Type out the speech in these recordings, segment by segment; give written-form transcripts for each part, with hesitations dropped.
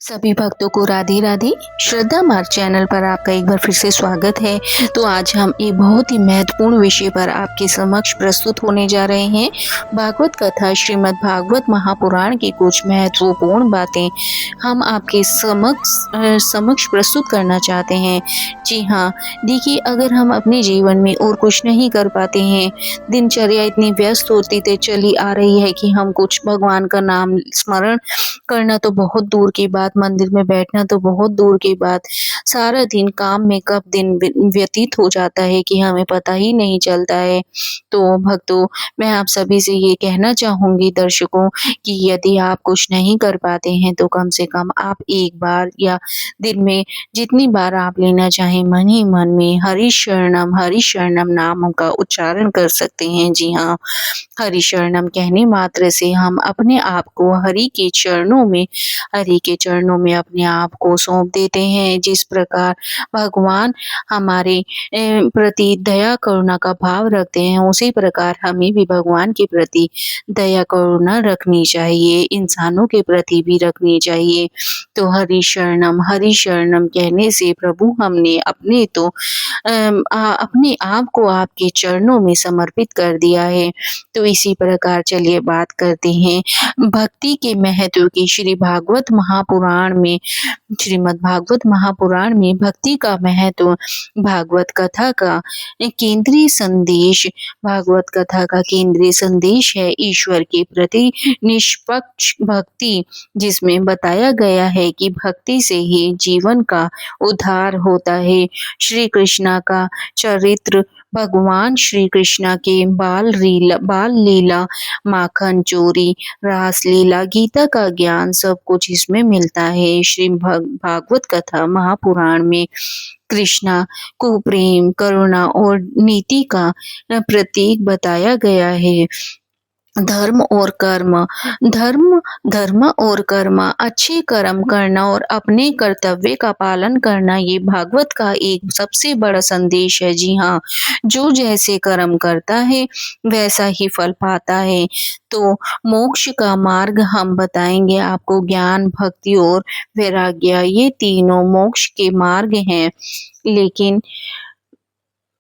सभी भक्तों को राधे राधे। श्रद्धा मार्ग चैनल पर आपका एक बार फिर से स्वागत है। तो आज हम एक बहुत ही महत्वपूर्ण विषय पर आपके समक्ष प्रस्तुत होने जा रहे हैं। भागवत कथा श्रीमद् भागवत महापुराण की कुछ महत्वपूर्ण बातें हम आपके समक्ष प्रस्तुत करना चाहते हैं। जी हाँ, देखिए, अगर हम अपने जीवन में और कुछ नहीं कर पाते हैं, दिनचर्या इतनी व्यस्त होती चली आ रही है कि हम कुछ भगवान का नाम स्मरण करना तो बहुत दूर की बात, मंदिर में बैठना तो बहुत दूर की बात, सारा दिन काम में कब दिन व्यतीत हो जाता है कि हमें पता ही नहीं चलता है। तो भक्तों, मैं आप सभी से ये कहना चाहूँगी दर्शकों कि यदि आप कुछ नहीं कर पाते हैं तो कम से कम आप एक बार या दिन में जितनी बार आप लेना चाहें मन ही मन में हरि शरणम नाम का उच्चारण कर सकते हैं। जी हाँ, हरि शरणम कहने मात्र से हम अपने आप को हरि के चरणों में अपने आप को सौंप देते हैं। जिस प्रकार भगवान हमारे प्रति दया करुणा का भाव रखते हैं, उसी प्रकार हमें भी भगवान के प्रति दया करुणा रखनी चाहिए, इंसानों के प्रति भी रखनी चाहिए। तो हरि शरणम कहने से प्रभु हमने अपने आप को आपके चरणों में समर्पित कर दिया है। तो इसी प्रकार चलिए बात करते हैं भक्ति के महत्व की। श्रीमद् भागवत महापुराण में भक्ति का महत्व भागवत कथा का केंद्रीय संदेश भागवत कथा का केंद्रीय संदेश है ईश्वर के प्रति निष्पक्ष भक्ति, जिसमें बताया गया है कि भक्ति से ही जीवन का उद्धार होता है। श्री कृष्णा का चरित्र, भगवान श्री कृष्णा के बाल लीला, माखन चोरी, रास लीला, गीता का ज्ञान, सब कुछ इसमें मिलता है। श्री भागवत कथा महापुराण में कृष्णा को प्रेम, करुणा और नीति का प्रतीक बताया गया है। धर्म और कर्म, अच्छे कर्म करना और अपने कर्तव्य का पालन करना, ये भागवत का एक सबसे बड़ा संदेश है। जी हाँ, जो जैसे कर्म करता है वैसा ही फल पाता है। तो मोक्ष का मार्ग हम बताएंगे आपको। ज्ञान, भक्ति और वैराग्य, ये तीनों मोक्ष के मार्ग हैं। लेकिन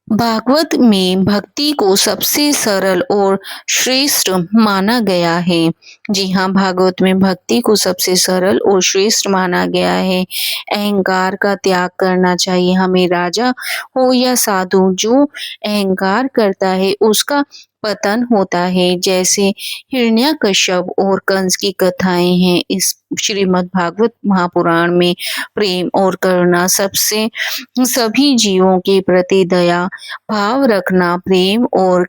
भागवत में भक्ति को सबसे सरल और श्रेष्ठ माना गया है। जी हाँ, भागवत में भक्ति को सबसे सरल और श्रेष्ठ माना गया है। अहंकार का त्याग करना चाहिए हमें। राजा हो या साधु, जो अहंकार करता है उसका पतन होता है। जैसे हिरण्यकश्यप और कंस की कथाएं हैं इस श्रीमद् भागवत महापुराण में। प्रेम और करुणा, सभी जीवों के प्रति दया भाव रखना, प्रेम और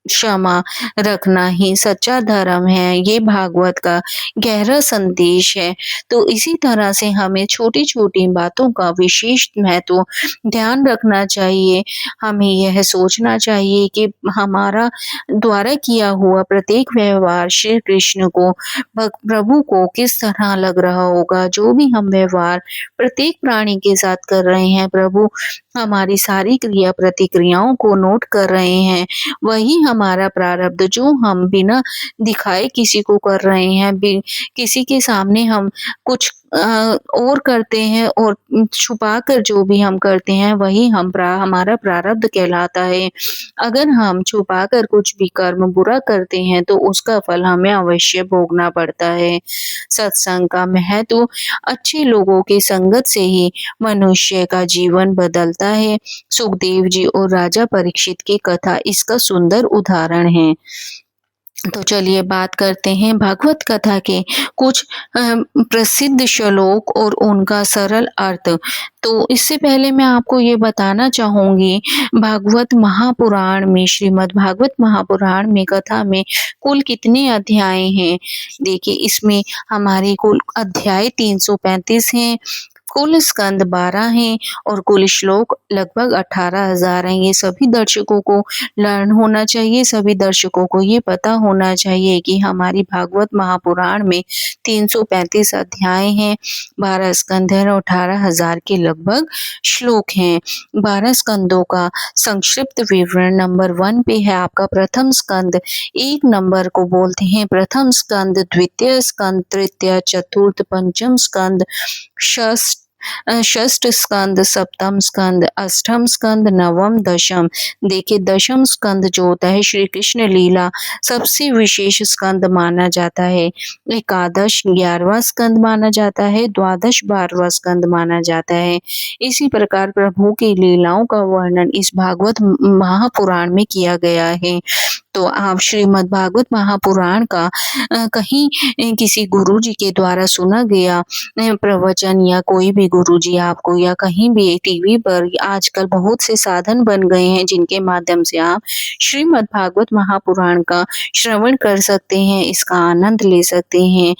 क्षमा रखना ही सच्चा धर्म है। ये भागवत का गहरा संदेश है। तो इसी तरह से हमें छोटी छोटी बातों का विशेष महत्व ध्यान रखना चाहिए। हमें यह सोचना चाहिए कि हमारा द्वारा किया हुआ प्रत्येक व्यवहार श्री कृष्ण को, प्रभु को किस तरह लग रहा होगा। जो भी हम व्यवहार प्रत्येक प्राणी के साथ कर रहे हैं, प्रभु हमारी सारी क्रिया प्रतिक्रियाओं को नोट कर रहे हैं। वही हमारा प्रारब्ध जो हम बिना दिखाए किसी को कर रहे हैं, किसी के सामने हम कुछ और करते हैं और छुपा कर जो भी हम करते हैं वही हमारा प्रारब्ध कहलाता है। अगर हम छुपा कर कुछ भी कर्म बुरा करते हैं तो उसका फल हमें अवश्य भोगना पड़ता है। सत्संग का महत्व, अच्छे लोगों की संगत से ही मनुष्य का जीवन बदलता है। सुखदेव जी और राजा परीक्षित की कथा इसका सुंदर उदाहरण है। तो चलिए बात करते हैं भागवत कथा के कुछ प्रसिद्ध श्लोक और उनका सरल अर्थ। तो इससे पहले मैं आपको ये बताना चाहूंगी, भागवत महापुराण में, श्रीमद् भागवत महापुराण में कथा में कुल कितने अध्याय हैं। देखिए, इसमें हमारे कुल अध्याय 335 हैं। कुल स्कंद 12 हैं और कुल श्लोक लगभग 18,000 हैं। ये सभी दर्शकों को लर्न होना चाहिए, सभी दर्शकों को ये पता होना चाहिए कि हमारी भागवत महापुराण में 335 अध्याय हैं, 12 स्कंद हैं और 18,000 के लगभग श्लोक हैं। 12 स्कंदों का संक्षिप्त विवरण नंबर 1 पे है। आपका प्रथम स्कंद 1 नंबर को बोलते हैं प्रथम स्कंद, द्वितीय स्कंद, तृतीय, चतुर्थ, पंचम स्कंद, षष्ठ स्कंद, सप्तम स्कंद, अष्टम स्कंद, नवम, दशम। देखिए दशम स्कंद जो होता है श्री कृष्ण लीला सबसे विशेष स्कंद माना जाता है। एकादश 11वां स्कंद माना जाता है, द्वादश 12वां स्कंद माना जाता है। इसी प्रकार प्रभु की लीलाओं का वर्णन इस भागवत महापुराण में किया गया है। तो आप श्रीमद् भागवत महापुराण का कहीं किसी गुरु जी के द्वारा सुना गया प्रवचन या कोई भी गुरुजी आपको या कहीं भी टीवी पर आजकल बहुत से साधन बन गए हैं जिनके माध्यम से आप श्रीमद् भागवत महापुराण का श्रवण कर सकते हैं, इसका आनंद ले सकते हैं।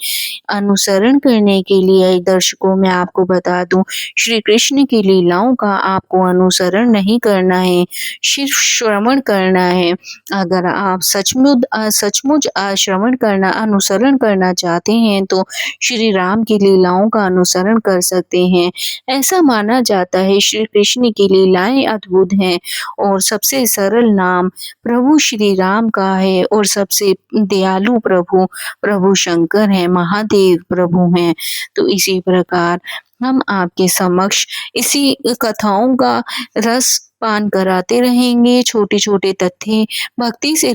अनुसरण करने के लिए दर्शकों मैं आपको बता दूं, श्री कृष्ण की लीलाओं का आपको अनुसरण नहीं करना है, सिर्फ श्रवण करना है। अगर आप सचमुच श्रवण करना अनुसरण करना चाहते हैं तो श्री राम की लीलाओं का अनुसरण कर सकते हैं। ऐसा माना जाता है श्री कृष्ण की लीलाएं अद्भुत हैं और सबसे सरल नाम प्रभु श्री राम का है और सबसे दयालु प्रभु प्रभु शंकर हैं, महादेव प्रभु हैं। तो इसी प्रकार हम आपके समक्ष इसी कथाओं का रस पान कराते रहेंगे। छोटे छोटे तथ्य भक्ति से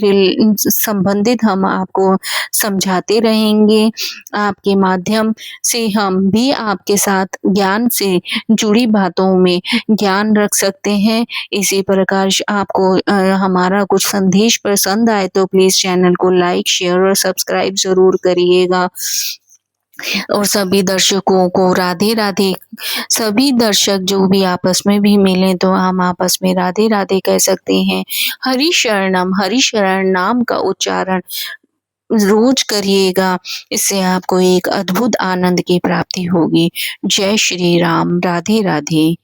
संबंधित हम आपको समझाते रहेंगे। आपके माध्यम से हम भी आपके साथ ज्ञान से जुड़ी बातों में ज्ञान रख सकते हैं। इसी प्रकार आपको हमारा कुछ संदेश पसंद आए तो प्लीज चैनल को लाइक, शेयर और सब्सक्राइब जरूर करिएगा। और सभी दर्शकों को राधे राधे। सभी दर्शक जो भी आपस में भी मिले तो हम आपस में राधे राधे कह सकते हैं। हरि शरण नाम का उच्चारण रोज करिएगा, इससे आपको एक अद्भुत आनंद की प्राप्ति होगी। जय श्री राम, राधे राधे।